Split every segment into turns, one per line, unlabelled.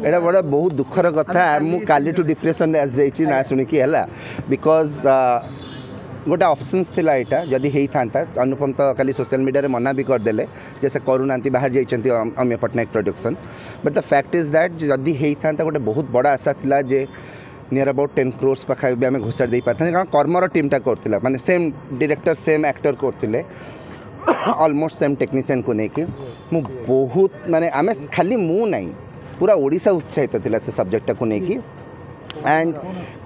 एटा बड़ा बहुत दुखर कथा मु काली टू डिप्रेशन आस जाइछि ना सुनिकी है बिकज गोटे ऑप्शंस थिला एटा जदि हेई थांता अनुपम तो खाली सोशल मीडिया रे मना भी करदेले जैसे करूनांती बाहर जाइछंती अम्य Patnaik production but the fact is that जदि हेई थांता गोटे बहुत बड़ा आशा थिला जे नियर अबाउट 10 crores पाखा भी आम घोषार दे पारते कारण कर्मर टीमटा करथिला माने सेम डायरेक्टर सेम एक्टर करथिले ऑलमोस्ट सेम टेक्नीशियन को लेकिन मु बहुत माने आमे खाली मु नहीं पूरा ओडिशा उत्साहित थिला से सब्जेक्ट को लेकिन एंड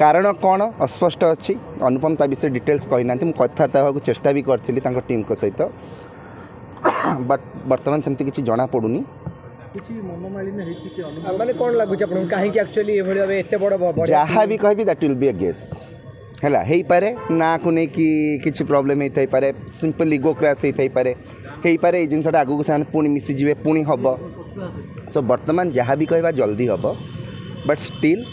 कारण कौन अस्पष्ट अच्छी अनुपम ता विषय डिटेल्स कही ना मुझे कथबार्ता होगा चेष्टा भी करी टीम को सहित बट बर्तमान सेमती किसी जना पड़ूनी जहाँ भी कह that will be a guess है पारे ना को लेकिन किसी प्रॉब्लम होता पारे सिंपल इगो क्लास होता पारे ये जिनसा आगू से पुणी मिसीजे पुणी हम सो बर्तमान जहाँ भी कहवा जल्दी हम बट स्टिल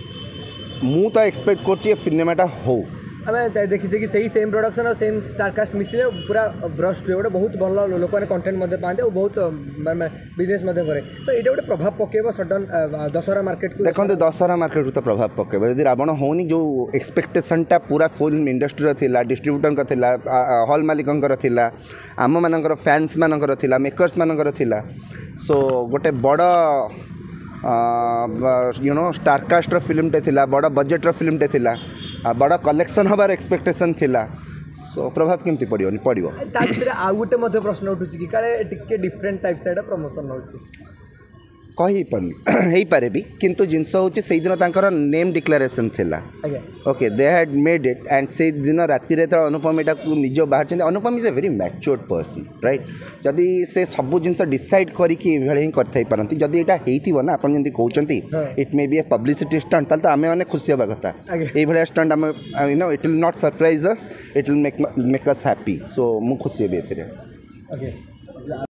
मु तो एक्सपेक्ट कर सिनेमाटा हो
आमे देखिए कि सही सेम प्रोडक्शन और सेम स्टारकास्ट मिसिले पूरा ब्रस्ट हुए गोटे बहुत भल लोक मैंने कंटेंट पाते और बहुत बिजनेस करे तो ये गोटे प्रभाव पकेब सडन दशहरा मार्केट को
देखो दशहरा मार्केट को तो प्रभाव पकेब यदि रावण होनी जो एक्सपेक्टेशनटा पूरा फिल्म इंडस्ट्री थिला डिस्ट्रीब्यूटर थिला हॉल मालिकंकर थिला आम मानकर फैंस मानकर थिला मेकर्स मानकर थिला सो गोटे बड़ यू नो स्टारकास्ट फिल्मटे थिला बड़ बजेट्र फिल्मटे थिला बड़ा कलेक्शन हबार एक्सपेक्टेशन थिला सो प्रभाव केमती पड़ो पड़ो
आउ गोटे प्रश्न उठू कि काले टिके डिफरेंट टाइप से प्रमोशन हो
कही पारे भी किंतु जिनस होची से दिन तांकर नेम डिक्लेरेशन थिला okay they had made it and से दिन राति रे तो अनुपम एटा को निज बाहर Anupam is a very matured person right जदि से सब जिनस डिसाइड करिकि एभळे ही करथाई परंती जदि एटा हेइथिबो ना आपण जंती कहउचंती it may be a publicity stunt ताल तो आमे माने खुशी होबा कथा एभळे स्टंट आमे you know it will not surprise us it will make us happy so मु खुशी हेबे एथिरे
ओके